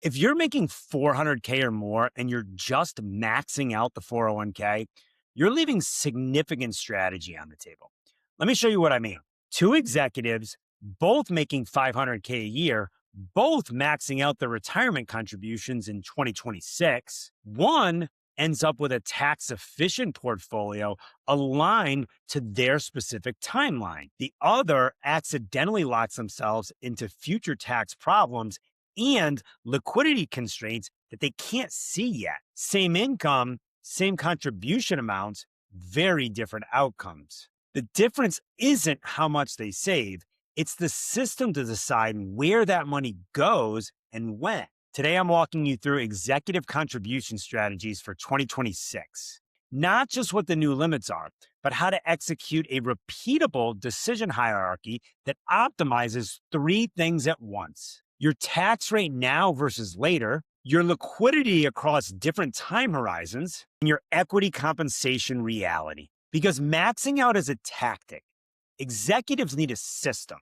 If you're making 400K or more and you're just maxing out the 401k, you're leaving significant strategy on the table. Let me show you what I mean. Two executives, both making 500K a year, both maxing out their retirement contributions in 2026. One ends up with a tax efficient portfolio aligned to their specific timeline. The other accidentally locks themselves into future tax problems and liquidity constraints that they can't see yet. Same income, same contribution amounts, very different outcomes. The difference isn't how much they save, it's the system to decide where that money goes and when. Today, I'm walking you through executive contribution strategies for 2026. Not just what the new limits are, but how to execute a repeatable decision hierarchy that optimizes three things at once: your tax rate now versus later, your liquidity across different time horizons, and your equity compensation reality. Because maxing out is a tactic, executives need a system.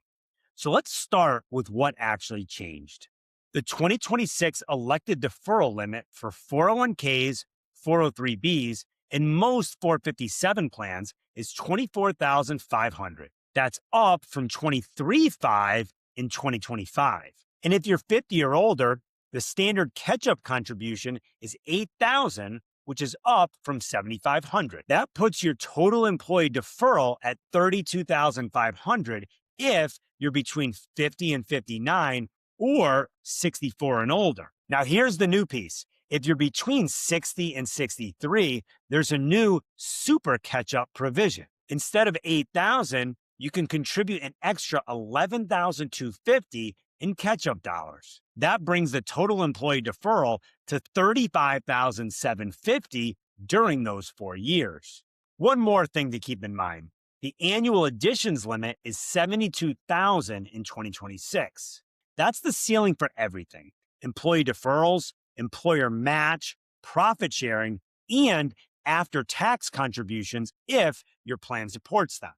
So let's start with what actually changed. The 2026 elected deferral limit for 401ks, 403bs, and most 457 plans is $24,500. That's up from $23,500 in 2025. And if you're 50 or older, the standard catch-up contribution is $8,000, which is up from $7,500. That puts your total employee deferral at $32,500 if you're between 50 and 59 or 64 and older. Now, here's the new piece. If you're between 60 and 63, there's a new super catch-up provision. Instead of $8,000, you can contribute an extra $11,250 in catch-up dollars. That brings the total employee deferral to $35,750 during those 4 years. One more thing to keep in mind. The annual additions limit is $72,000 in 2026. That's the ceiling for everything: employee deferrals, employer match, profit sharing, and after-tax contributions if your plan supports them.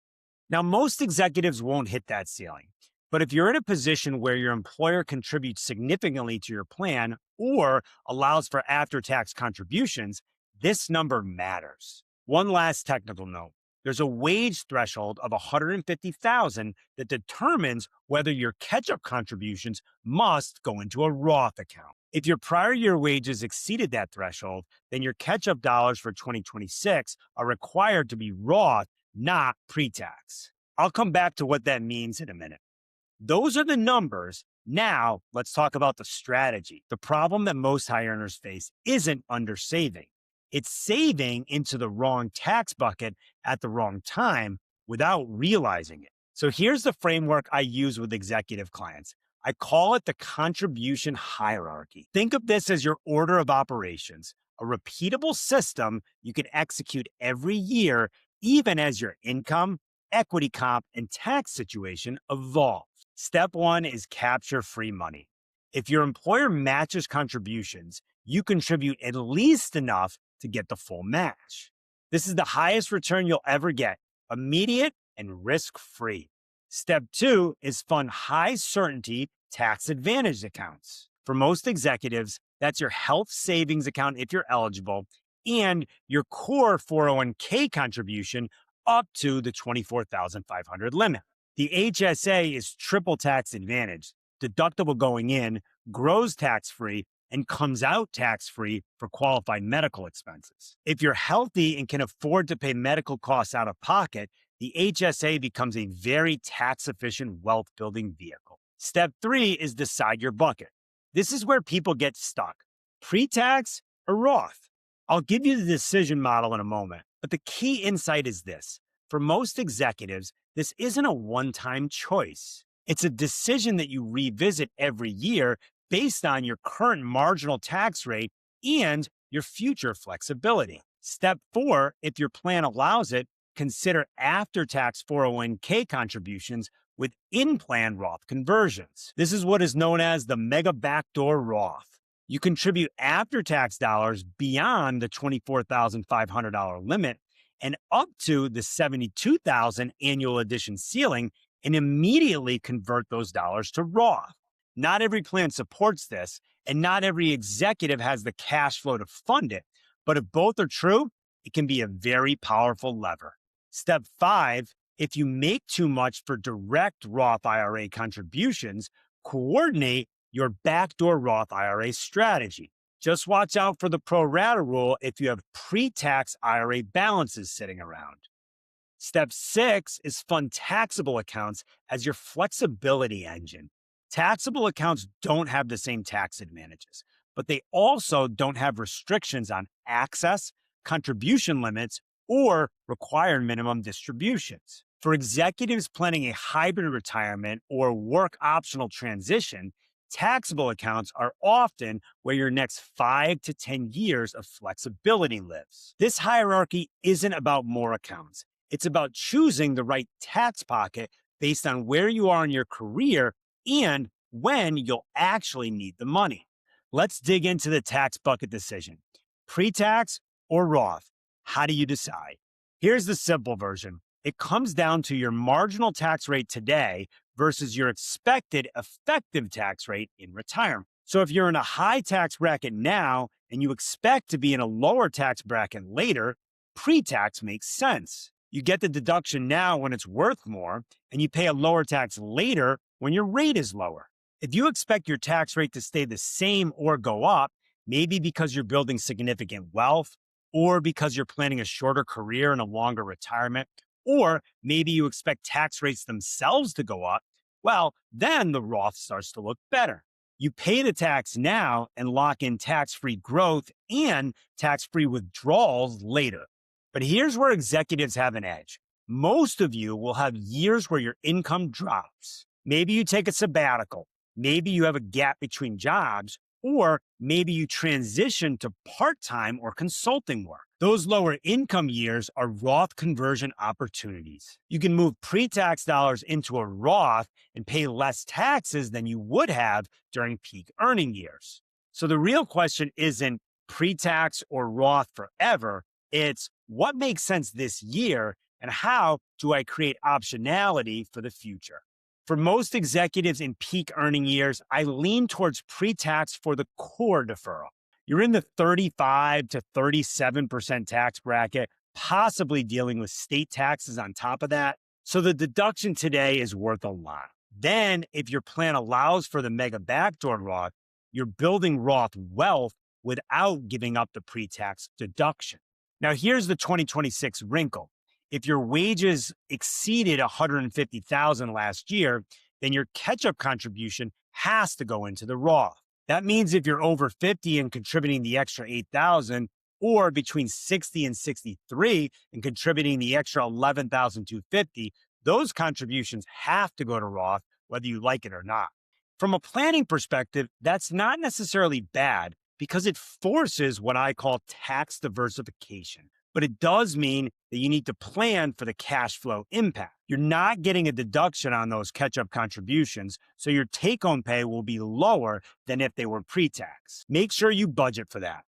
Now, most executives won't hit that ceiling. But if you're in a position where your employer contributes significantly to your plan or allows for after-tax contributions, this number matters. One last technical note. There's a wage threshold of $150,000 that determines whether your catch-up contributions must go into a Roth account. If your prior year wages exceeded that threshold, then your catch-up dollars for 2026 are required to be Roth, not pre-tax. I'll come back to what that means in a minute. Those are the numbers. Now, let's talk about the strategy. The problem that most high earners face isn't undersaving. It's saving into the wrong tax bucket at the wrong time without realizing it. So here's the framework I use with executive clients. I call it the contribution hierarchy. Think of this as your order of operations, a repeatable system you can execute every year, even as your income, equity comp, and tax situation evolve. Step one is capture free money. If your employer matches contributions, you contribute at least enough to get the full match. This is the highest return you'll ever get, immediate and risk-free. Step two is fund high certainty tax advantage accounts. For most executives, that's your health savings account if you're eligible, and your core 401k contribution up to the $24,500 limit. The HSA is triple tax advantage, deductible going in, grows tax-free, and comes out tax-free for qualified medical expenses. If you're healthy and can afford to pay medical costs out of pocket, the HSA becomes a very tax-efficient wealth-building vehicle. Step three is decide your bucket. This is where people get stuck: pre-tax or Roth. I'll give you the decision model in a moment, but the key insight is this. For most executives, this isn't a one-time choice. It's a decision that you revisit every year based on your current marginal tax rate and your future flexibility. Step four, if your plan allows it, consider after-tax 401k contributions with in-plan Roth conversions. This is what is known as the Mega Backdoor Roth. You contribute after-tax dollars beyond the $24,500 limit and up to the $72,000 annual addition ceiling, and immediately convert those dollars to Roth. Not every plan supports this, and not every executive has the cash flow to fund it. But if both are true, it can be a very powerful lever. Step 5, if you make too much for direct Roth IRA contributions, coordinate your backdoor Roth IRA strategy. Just watch out for the pro rata rule if you have pre-tax IRA balances sitting around. Step 6 is fund taxable accounts as your flexibility engine. Taxable accounts don't have the same tax advantages, but they also don't have restrictions on access, contribution limits, or required minimum distributions. For executives planning a hybrid retirement or work optional transition, taxable accounts are often where your next 5 to 10 years of flexibility lives. This hierarchy isn't about more accounts. It's about choosing the right tax pocket based on where you are in your career and when you'll actually need the money. Let's dig into the tax bucket decision. Pre-tax or Roth? How do you decide? Here's the simple version. It comes down to your marginal tax rate today versus your expected effective tax rate in retirement. So if you're in a high tax bracket now and you expect to be in a lower tax bracket later, pre-tax makes sense. You get the deduction now when it's worth more, and you pay a lower tax later when your rate is lower. If you expect your tax rate to stay the same or go up, maybe because you're building significant wealth, or because you're planning a shorter career and a longer retirement, or maybe you expect tax rates themselves to go up, well, then the Roth starts to look better. You pay the tax now and lock in tax-free growth and tax-free withdrawals later. But here's where executives have an edge. Most of you will have years where your income drops. Maybe you take a sabbatical. Maybe you have a gap between jobs, or maybe you transition to part-time or consulting work. Those lower income years are Roth conversion opportunities. You can move pre-tax dollars into a Roth and pay less taxes than you would have during peak earning years. So the real question isn't pre-tax or Roth forever. It's what makes sense this year and how do I create optionality for the future? For most executives in peak earning years, I lean towards pre-tax for the core deferral. You're in the 35 to 37% tax bracket, possibly dealing with state taxes on top of that. So the deduction today is worth a lot. Then, if your plan allows for the Mega Backdoor Roth, you're building Roth wealth without giving up the pre-tax deduction. Now, here's the 2026 wrinkle. If your wages exceeded $150,000 last year, then your catch-up contribution has to go into the Roth. That means if you're over 50 and contributing the extra $8,000, or between 60 and 63 and contributing the extra $11,250, those contributions have to go to Roth, whether you like it or not. From a planning perspective, that's not necessarily bad because it forces what I call tax diversification. But it does mean that you need to plan for the cash flow impact. You're not getting a deduction on those catch-up contributions, so your take-home pay will be lower than if they were pre-tax. Make sure you budget for that.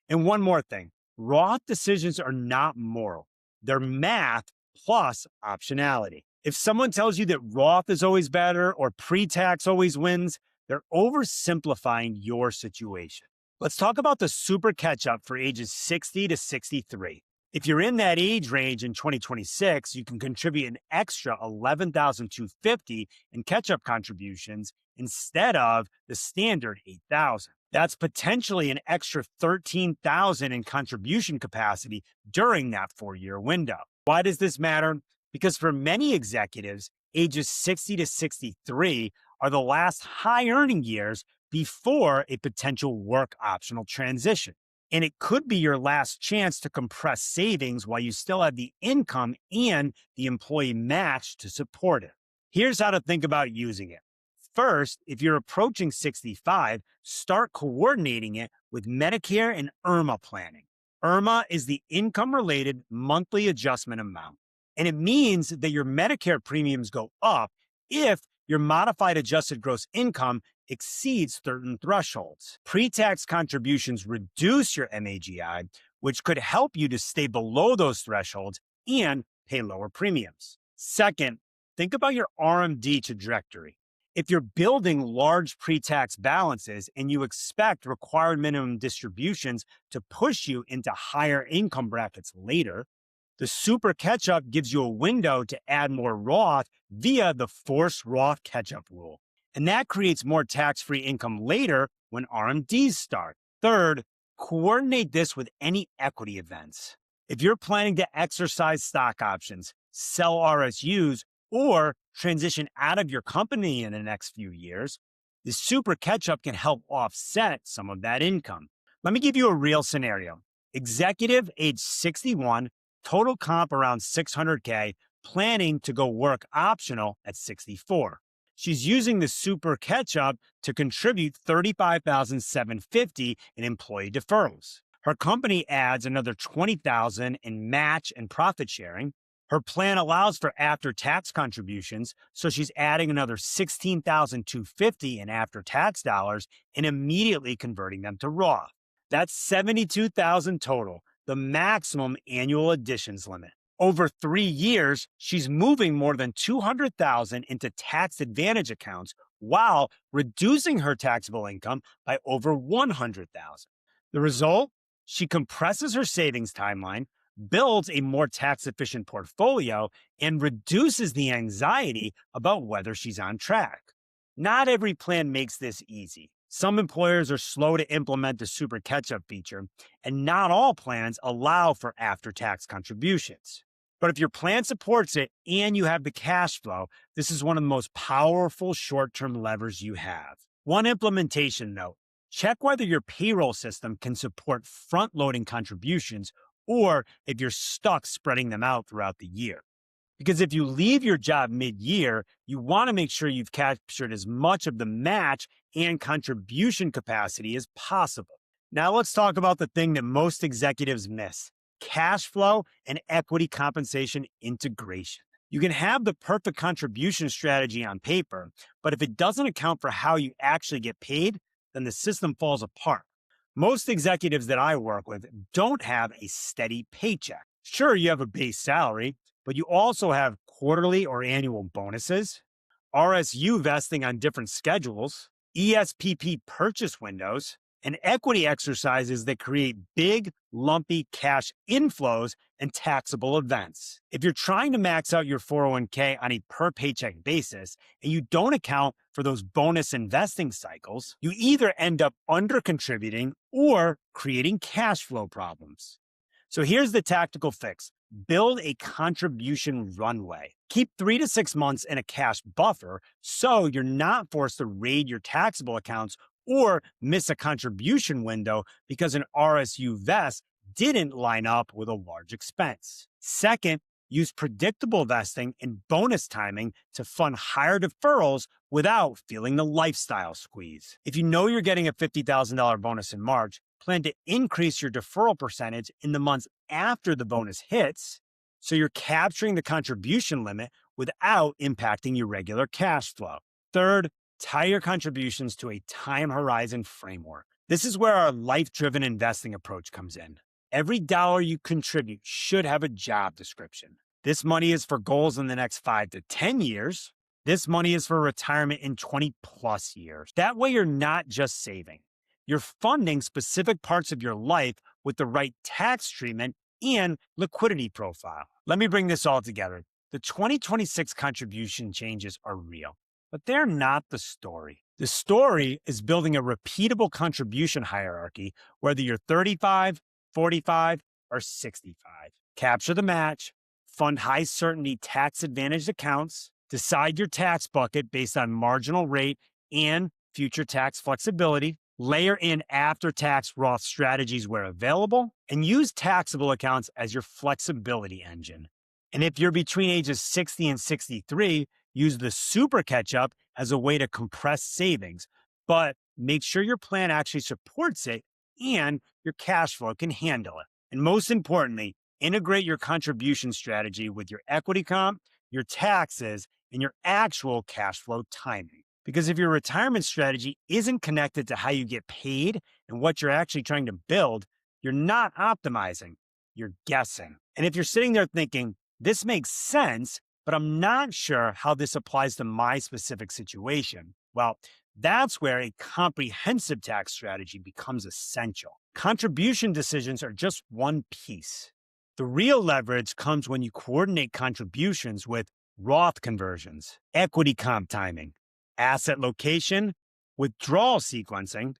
And one more thing, Roth decisions are not moral. They're math plus optionality. If someone tells you that Roth is always better or pre-tax always wins, they're oversimplifying your situation. Let's talk about the super catch-up for ages 60 to 63. If you're in that age range in 2026, you can contribute an extra $11,250 in catch-up contributions instead of the standard $8,000. That's potentially an extra $13,000 in contribution capacity during that 4-year window. Why does this matter? Because for many executives, ages 60 to 63 are the last high-earning years before a potential work optional transition. And it could be your last chance to compress savings while you still have the income and the employee match to support it. Here's how to think about using it. First, if you're approaching 65, start coordinating it with Medicare and IRMA planning. IRMA is the income-related monthly adjustment amount, and it means that your Medicare premiums go up if your modified adjusted gross income exceeds certain thresholds. Pre-tax contributions reduce your MAGI, which could help you to stay below those thresholds and pay lower premiums. Second, think about your RMD trajectory. If you're building large pre-tax balances and you expect required minimum distributions to push you into higher income brackets later, the super catch up gives you a window to add more Roth via the forced Roth catch up rule. And that creates more tax free income later when RMDs start. Third, coordinate this with any equity events. If you're planning to exercise stock options, sell RSUs, or transition out of your company in the next few years, the super catch up can help offset some of that income. Let me give you a real scenario. Executive age 61, total comp around 600K, planning to go work optional at 64. She's using the super catch up to contribute $35,750 in employee deferrals. Her company adds another $20,000 in match and profit sharing. Her plan allows for after-tax contributions, so she's adding another $16,250 in after-tax dollars and immediately converting them to Roth. That's $72,000 total, the maximum annual additions limit. Over 3 years, she's moving more than $200,000 into tax advantage accounts while reducing her taxable income by over $100,000. The result? She compresses her savings timeline, builds a more tax efficient portfolio, and reduces the anxiety about whether she's on track. Not every plan makes this easy. Some employers are slow to implement the super catch up feature, and not all plans allow for after tax contributions. But if your plan supports it and you have the cash flow, this is one of the most powerful short term levers you have. One implementation note: check whether your payroll system can support front loading contributions or if you're stuck spreading them out throughout the year. Because if you leave your job mid-year, you want to make sure you've captured as much of the match and contribution capacity as possible. Now let's talk about the thing that most executives miss: cash flow and equity compensation integration. You can have the perfect contribution strategy on paper, but if it doesn't account for how you actually get paid, then the system falls apart. Most executives that I work with don't have a steady paycheck. Sure, you have a base salary, but you also have quarterly or annual bonuses, RSU vesting on different schedules, ESPP purchase windows, and equity exercises that create big, lumpy cash inflows and taxable events. If you're trying to max out your 401k on a per paycheck basis and you don't account for those bonus investing cycles, you either end up under contributing or creating cash flow problems. So here's the tactical fix: build a contribution runway. Keep 3 to 6 months in a cash buffer so you're not forced to raid your taxable accounts or miss a contribution window because an RSU vest didn't line up with a large expense. Second, use predictable vesting and bonus timing to fund higher deferrals without feeling the lifestyle squeeze. If you know you're getting a $50,000 bonus in March, plan to increase your deferral percentage in the months after the bonus hits, so you're capturing the contribution limit without impacting your regular cash flow. Third, tie your contributions to a time horizon framework. This is where our life-driven investing approach comes in. Every dollar you contribute should have a job description. This money is for goals in the next 5 to 10 years. This money is for retirement in 20 plus years. That way you're not just saving. You're funding specific parts of your life with the right tax treatment and liquidity profile. Let me bring this all together. The 2026 contribution changes are real, but they're not the story. The story is building a repeatable contribution hierarchy, whether you're 35, 45, or 65. Capture the match, fund high certainty tax advantaged accounts, decide your tax bucket based on marginal rate and future tax flexibility, layer in after-tax Roth strategies where available, and use taxable accounts as your flexibility engine. And if you're between ages 60 and 63, use the super catch-up as a way to compress savings, but make sure your plan actually supports it and your cash flow can handle it. And most importantly, integrate your contribution strategy with your equity comp, your taxes, and your actual cash flow timing. Because if your retirement strategy isn't connected to how you get paid and what you're actually trying to build, you're not optimizing, you're guessing. And if you're sitting there thinking, this makes sense, but I'm not sure how this applies to my specific situation. Well, that's where a comprehensive tax strategy becomes essential. Contribution decisions are just one piece. The real leverage comes when you coordinate contributions with Roth conversions, equity comp timing, asset location, withdrawal sequencing,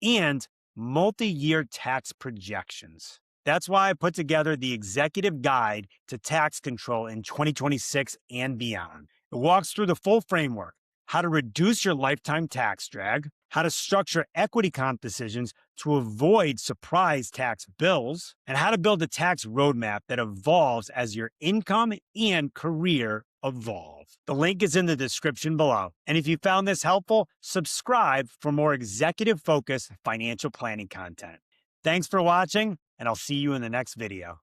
and multi year tax projections. That's why I put together the Executive Guide to Tax Control in 2026 and beyond. It walks through the full framework: how to reduce your lifetime tax drag, how to structure equity comp decisions to avoid surprise tax bills, and how to build a tax roadmap that evolves as your income and career evolve. The link is in the description below. And if you found this helpful, subscribe for more executive focused financial planning content. Thanks for watching, and I'll see you in the next video.